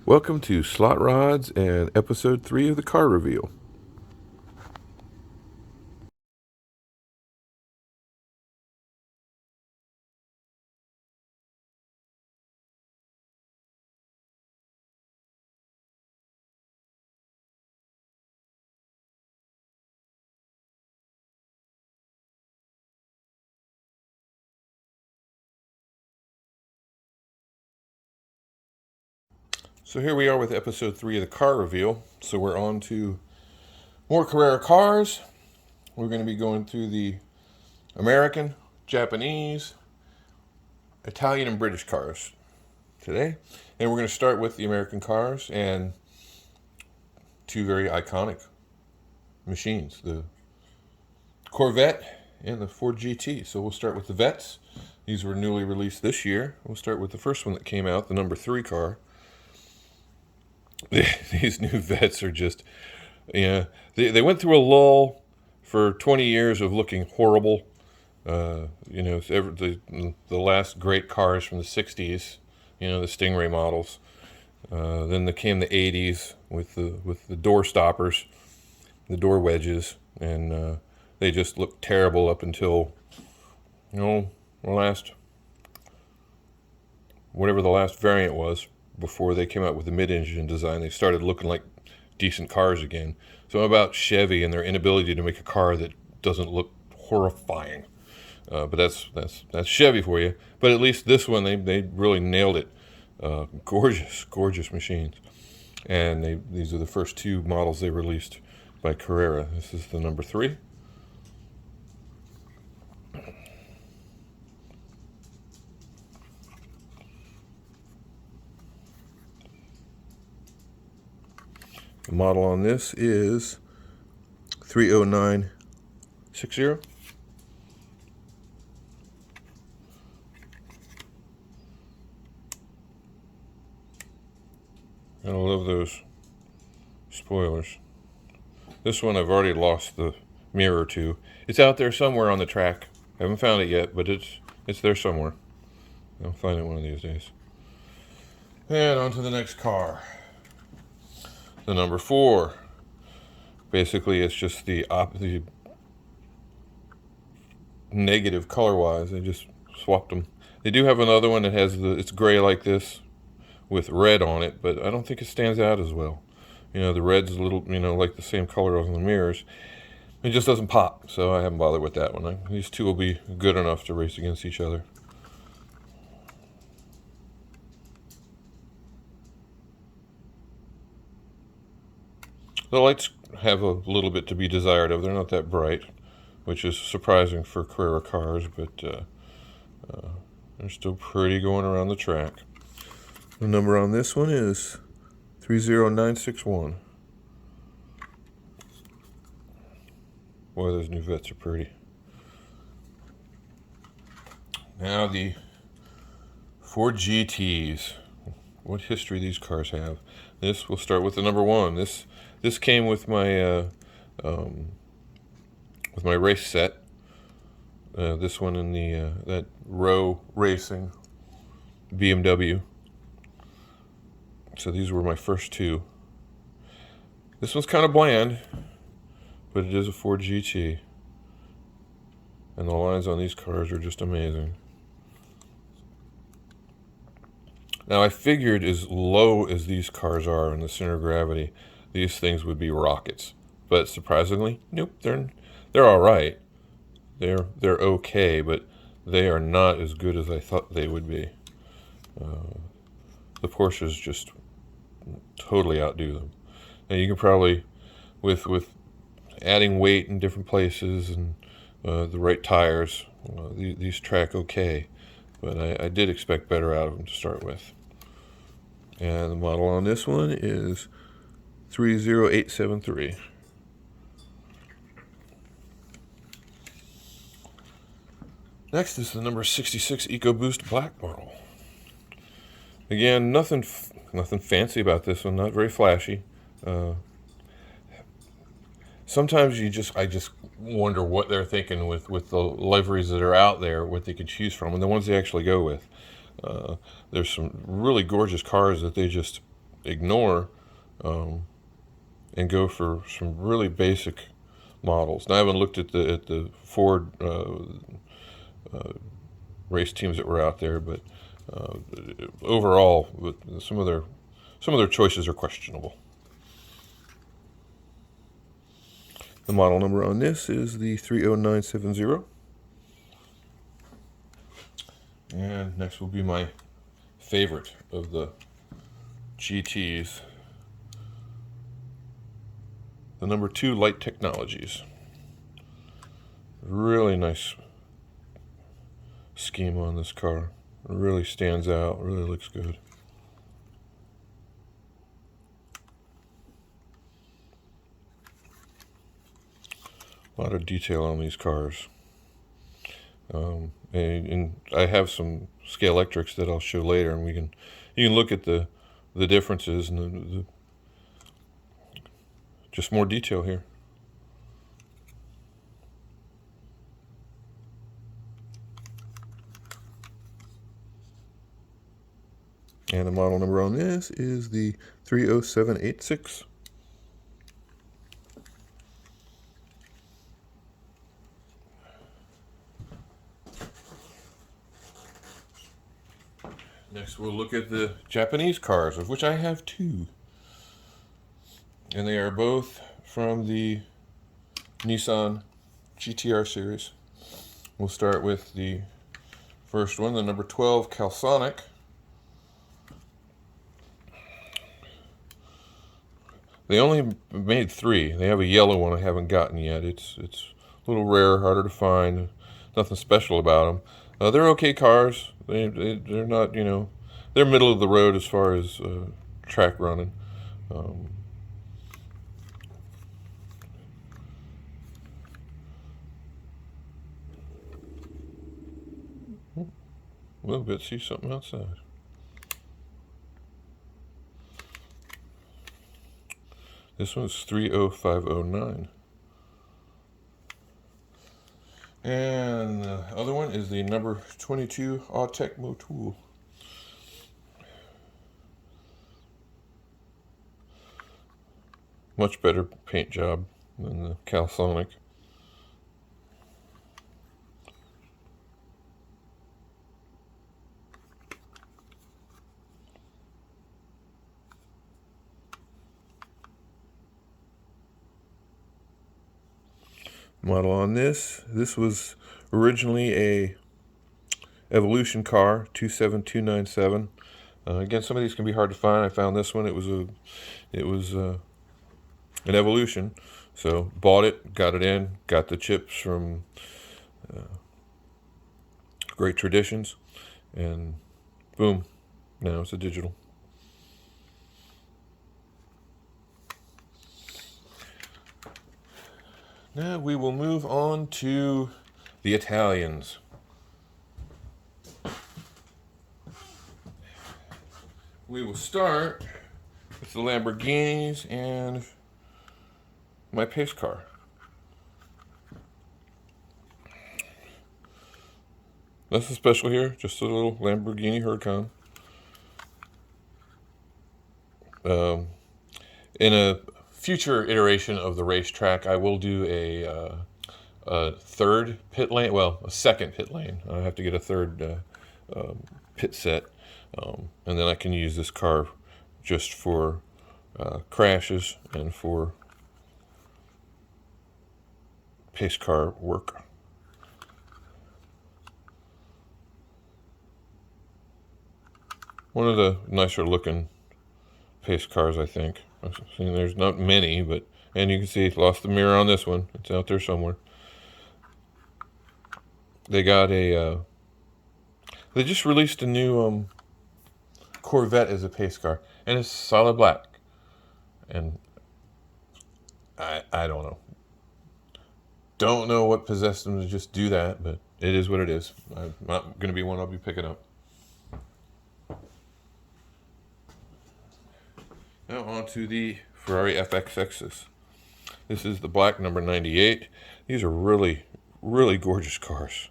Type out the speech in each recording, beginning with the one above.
Welcome to Slot Rods and episode 3 of the car reveal. So here we are with episode 3 of the car reveal. So we're on to more Carrera cars. We're going to be going through the American, Japanese, Italian, and British cars today. And we're going to start with the American cars and two very iconic machines, the Corvette and the Ford GT. So we'll start with the Vets. These were newly released this year. We'll start with the first one that came out, the number 3 car. These new Vets are just, they went through a lull for 20 years of looking horrible. The last great cars from the 60s, the Stingray models. Then there came the 80s with the door stoppers, the door wedges, and they just looked terrible up until, whatever the last variant was. Before they came out with the mid-engine design, they started looking like decent cars again. So I'm about Chevy and their inability to make a car that doesn't look horrifying. But that's Chevy for you. But at least this one, they really nailed it. Gorgeous machines. And these are the first 2 models they released by Carrera. This is the number 3. The model on this is 30960. I love those spoilers. This one I've already lost the mirror to. It's out there somewhere on the track. I haven't found it yet, but it's there somewhere. I'll find it one of these days. And on to the next car. The number 4. Basically, it's just the negative color-wise. They just swapped them. They do have another one that has it's gray like this with red on it, but I don't think it stands out as well. The red's a little, like the same color as the mirrors. It just doesn't pop, so I haven't bothered with that one. These two will be good enough to race against each other. The lights have a little bit to be desired of. They're not that bright, which is surprising for Carrera cars, but they're still pretty going around the track. The number on this one is 30961. Boy, those new Vets are pretty. Now the Ford GTs. What history these cars have. This, we'll start with the number 1. This came with my race set. This one in the that row racing BMW. So these were my first 2. This one's kind of bland, but it is a Ford GT. And the lines on these cars are just amazing. Now I figured as low as these cars are in the center of gravity, these things would be rockets. But surprisingly, nope, they're all right. They're okay, but they are not as good as I thought they would be. The Porsches just totally outdo them. And you can probably, with adding weight in different places and the right tires, these track okay. But I did expect better out of them to start with. And the model on this one is 30873. Next is the number 66 EcoBoost Black model. Again, nothing fancy about this one. Not very flashy. Sometimes I just wonder what they're thinking with the liveries that are out there, what they could choose from, and the ones they actually go with. There's some really gorgeous cars that they just ignore and go for some really basic models. Now, I haven't looked at the Ford race teams that were out there, but overall, some of their choices are questionable. The model number on this is the 30970. And next will be my favorite of the GTs, the number 2 Light Technologies. Really nice scheme on this car. It really stands out, really looks good. A lot of detail on these cars. And I have some scale electrics that I'll show later, and you can look at the differences and the just more detail here. And the model number on this is the 30786. Next, we'll look at the Japanese cars, of which I have 2. And they are both from the Nissan GTR series. We'll start with the first one, the number 12 Calsonic. They only made 3. They have a yellow one I haven't gotten yet. It's a little rare, harder to find. Nothing special about them. They're okay cars. They're not, they're middle of the road as far as track running. A little bit, see something outside. This one's 30509. And the other one is the number 22 Autech Motul. Much better paint job than the Calsonic. Model on this was originally a Evolution car, 27297. Again, some of these can be hard to find. I found this one. It was an Evolution, so bought it, got it in, got the chips from Great Traditions, and boom, now it's a digital. Now we will move on to the Italians. We will start with the Lamborghinis and my pace car. Nothing special here, just a little Lamborghini Huracan. In a future iteration of the racetrack, I will do a third pit lane, well, a second pit lane. I have to get a third pit set, and then I can use this car just for crashes and for pace car work. One of the nicer looking pace cars, I think. I've seen there's not many, but, and you can see lost the mirror on this one. It's out there somewhere. They got they just released a new Corvette as a pace car, and it's solid black. And I don't know. Don't know what possessed them to just do that, but it is what it is. I'm not going to be one I'll be picking up. Now on to the Ferrari FXXs. This is the black number 98. These are really, really gorgeous cars.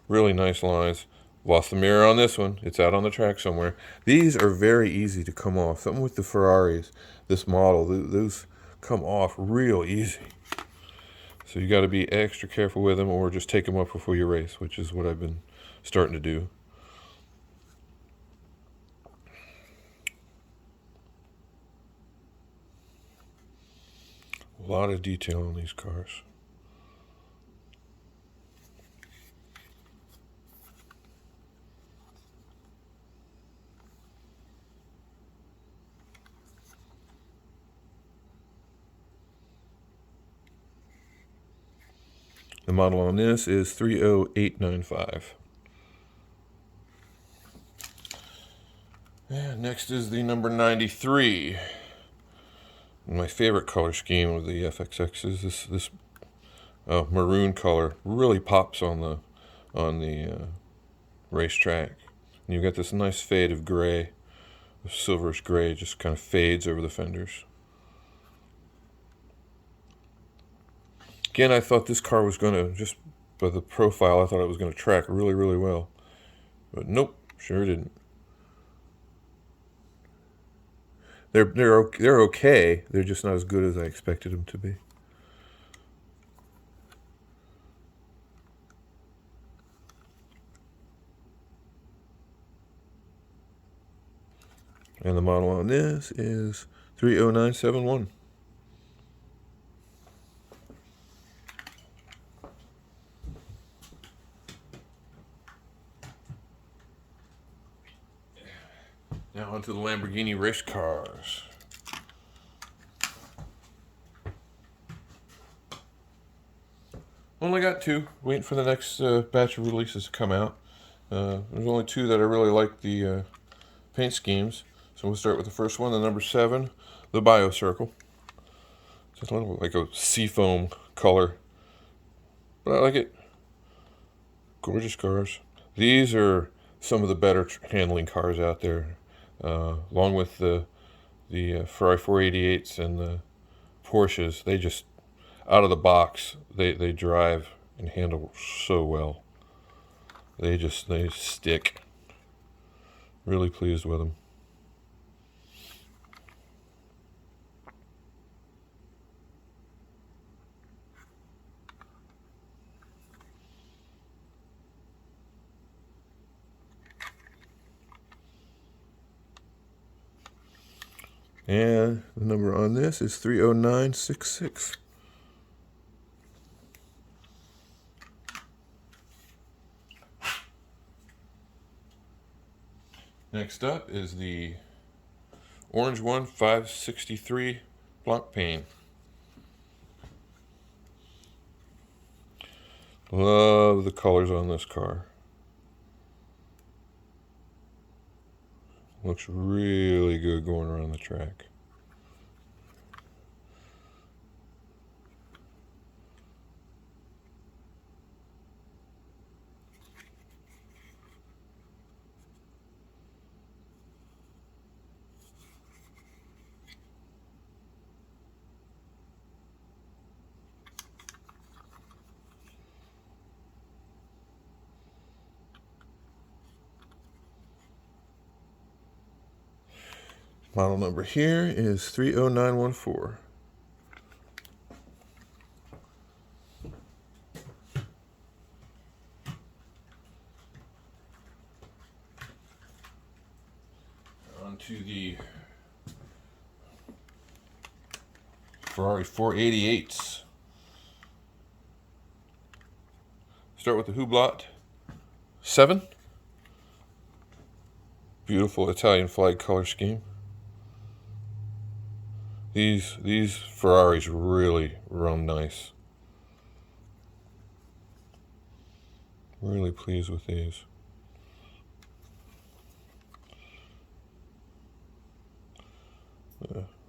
Really nice lines. Lost the mirror on this one. It's out on the track somewhere. These are very easy to come off. Something with the Ferraris, this model, those come off real easy. So you got to be extra careful with them, or just take them up before you race, which is what I've been starting to do. A lot of detail on these cars. The model on this is 30895. And next is the number 93. My favorite color scheme of the FXX is this maroon color. Really pops on the racetrack. And you've got this nice fade of gray, of silverish gray, just kind of fades over the fenders. Again, I thought this car was going to, just by the profile, I thought it was going to track really, really well. But nope, sure didn't. They're okay. They're just not as good as I expected them to be. And the model on this is 30971. Now onto the Lamborghini race cars. Only got two. Waiting for the next batch of releases to come out. There's only two that I really like the paint schemes. So we'll start with the first one, the number 7, the Bio Circle. It's a little like a seafoam color, but I like it. Gorgeous cars. These are some of the better handling cars out there, along with the Ferrari 488s and the Porsches. They just, out of the box, they drive and handle so well. They stick. Really pleased with them. And the number on this is 30966. Next up is the Orange One 563 block pane. Love the colors on this car. Looks really good going around the track. Model number here is 30914. On to the Ferrari 488s. Start with the Hublot 7. Beautiful Italian flag color scheme. These Ferraris really run nice. Really pleased with these.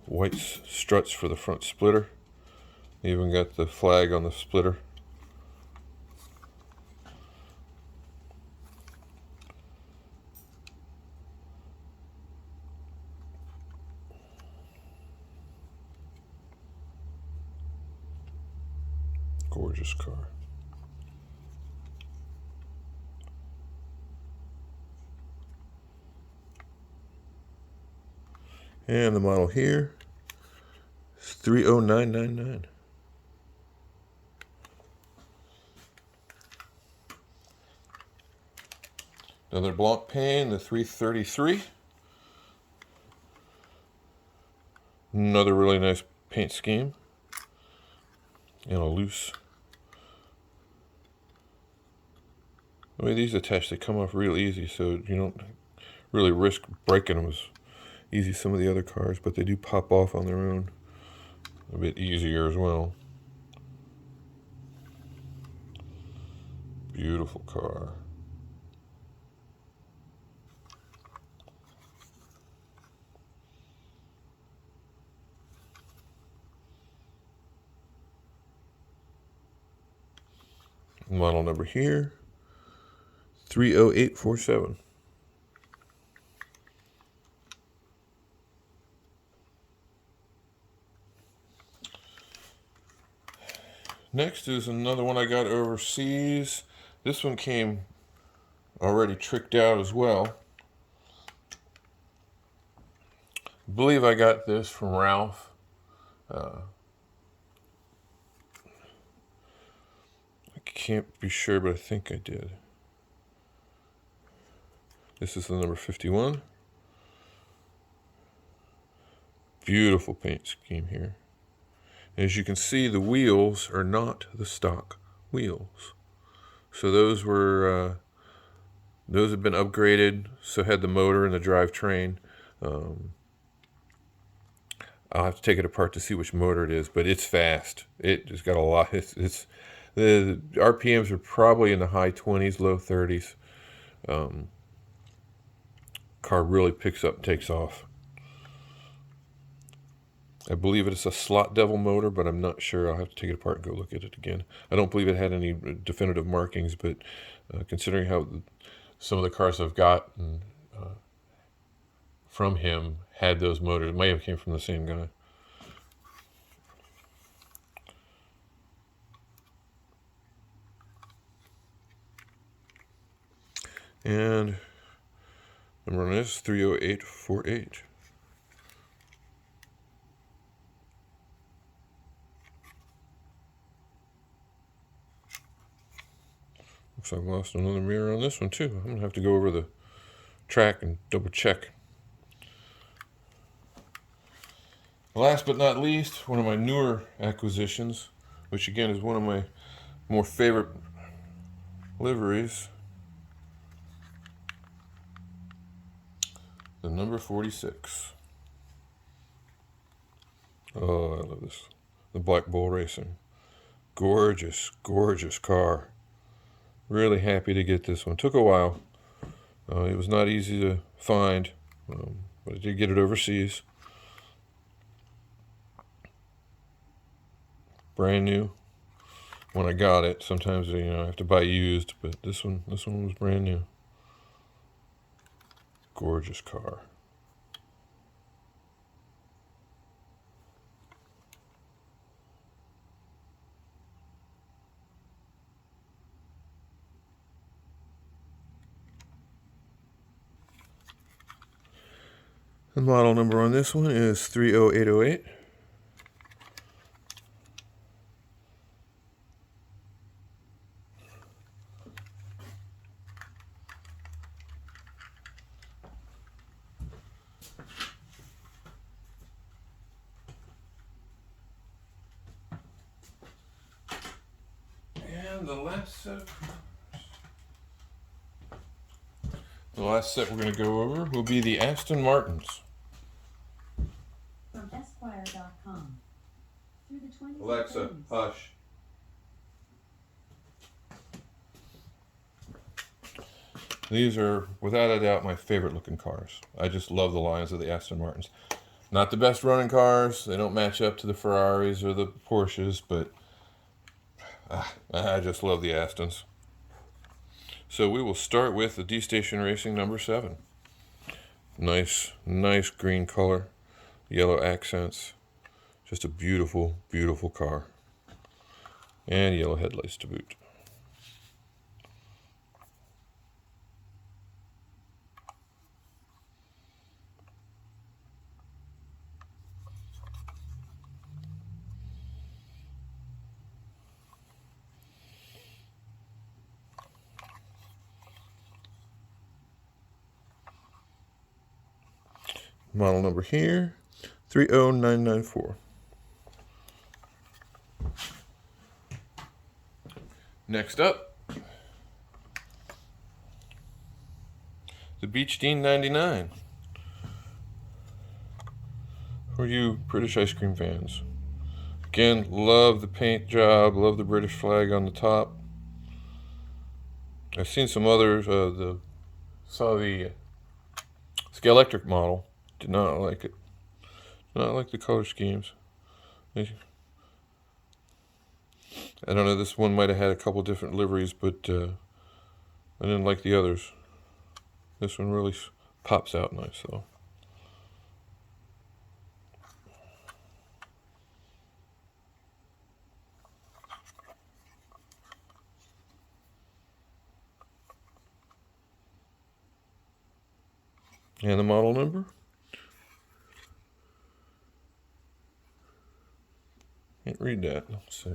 White struts for the front splitter. Even got the flag on the splitter. Gorgeous car. And the model here is 30999. Another Blanc paint, the 333. Another really nice paint scheme. And a loose. The way these attach, they come off real easy, so you don't really risk breaking them as easy as some of the other cars, but they do pop off on their own a bit easier as well. Beautiful car. Model number here, 30847. Next is another one I got overseas. This one came already tricked out as well. I believe I got this from Ralph. I can't be sure, but I think I did. This is the number 51. Beautiful paint scheme here. As you can see, the wheels are not the stock wheels. So those have been upgraded, so had the motor and the drivetrain. I'll have to take it apart to see which motor it is, but it's fast. It just got a lot. The RPMs are probably in the high 20s, low 30s. Car really picks up and takes off. I believe it's a Slot Devil motor, but I'm not sure. I'll have to take it apart and go look at it again. I don't believe it had any definitive markings, but considering how some of the cars I've gotten from him had those motors, it may have came from the same guy. And number on this, 30848. Looks like I lost another mirror on this one too. I'm gonna have to go over the track and double check. Last but not least, one of my newer acquisitions, which again is one of my more favorite liveries, the number 46. Oh, I love this. The Black Bull Racing. Gorgeous, gorgeous car. Really happy to get this one. Took a while. It was not easy to find, but I did get it overseas. Brand new. When I got it, sometimes I have to buy used, but this one was brand new. Gorgeous car. The model number on this one is 30808. And the last set we're going to go over will be the Aston Martins. From Esquire.com. Through the 20s Alexa, hush. These are, without a doubt, my favorite looking cars. I just love the lines of the Aston Martins. Not the best running cars. They don't match up to the Ferraris or the Porsches, but I just love the Astons. So we will start with the D-Station Racing number 7. Nice green color, yellow accents. Just a beautiful, beautiful car. And yellow headlights to boot. Model number here, 30994. Next up, the Beach Dean 99. For you British ice cream fans. Again, love the paint job, love the British flag on the top. I've seen some others, saw the Scalextric model, did not like it. Did not like the color schemes. I don't know, this one might have had a couple different liveries, but I didn't like the others. This one really pops out nice though. And the model number? Can't read that. Let's see.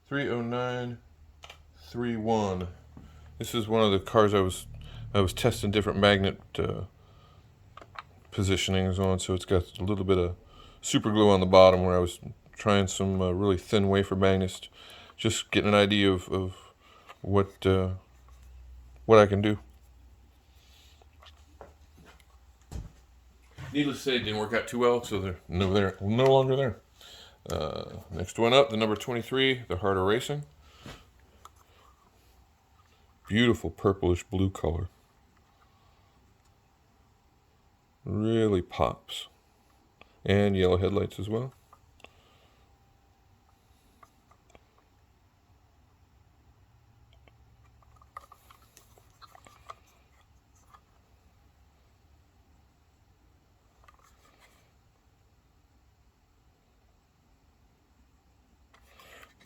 30931. This is one of the cars I was testing different magnet positionings on, so it's got a little bit of super glue on the bottom where I was trying some really thin wafer magnets, just getting an idea of what I can do. Needless to say, it didn't work out too well, so they're no longer there. Next one up, the number 23, the Harder Racing. Beautiful purplish blue color. Really pops. And yellow headlights as well.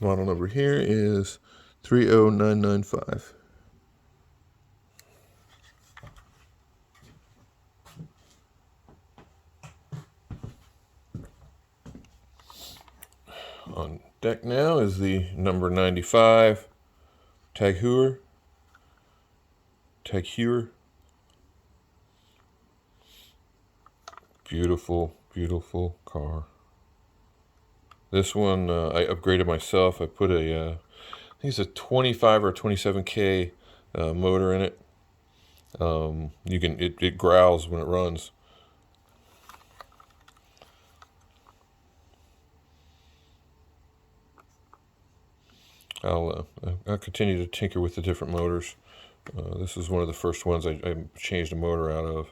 Model number here is 30995. On deck now is the number 95 youre. Beautiful, beautiful car. This one I upgraded myself. I put I think it's a 25 or 27K motor in it. It growls when it runs. I'll continue to tinker with the different motors. This is one of the first ones I changed the motor out of.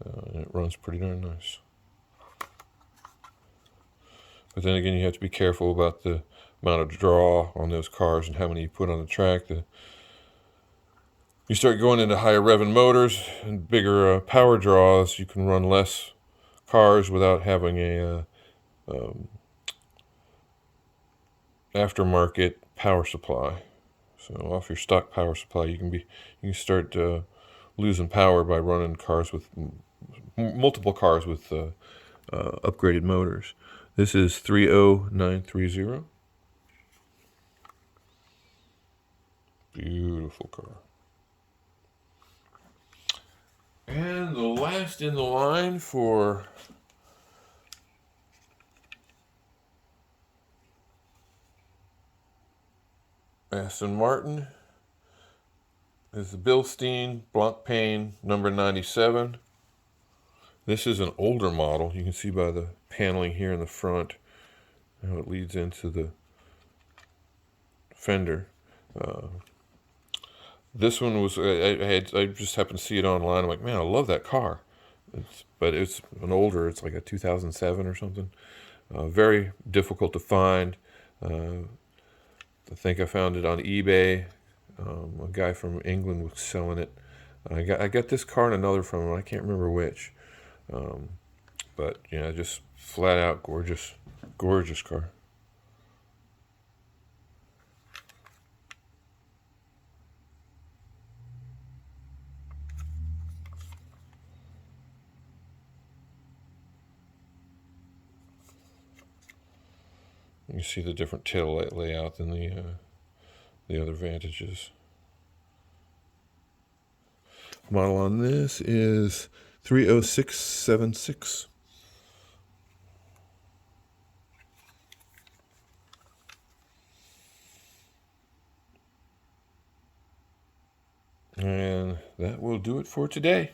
And it runs pretty darn nice. But then again, you have to be careful about the amount of draw on those cars and how many you put on the track. You start going into higher revving motors and bigger power draws, you can run less cars without having a aftermarket power supply. So off your stock power supply, you can start losing power by running cars with multiple cars with upgraded motors. This is 30930. Beautiful car. And the last in the line for Aston Martin is the Bilstein Blancpain number 97. This is an older model. You can see by the paneling here in the front how it leads into the fender. This one was I just happened to see it online. I'm like, man, I love that car. But it's an older. It's like a 2007 or something. Very difficult to find. I think I found it on eBay. A guy from England was selling it. I got this car and another from him. I can't remember which. But yeah, just flat out gorgeous car. You see the different tail light layout than the other Vantages. Model on this is 30676. And that will do it for today.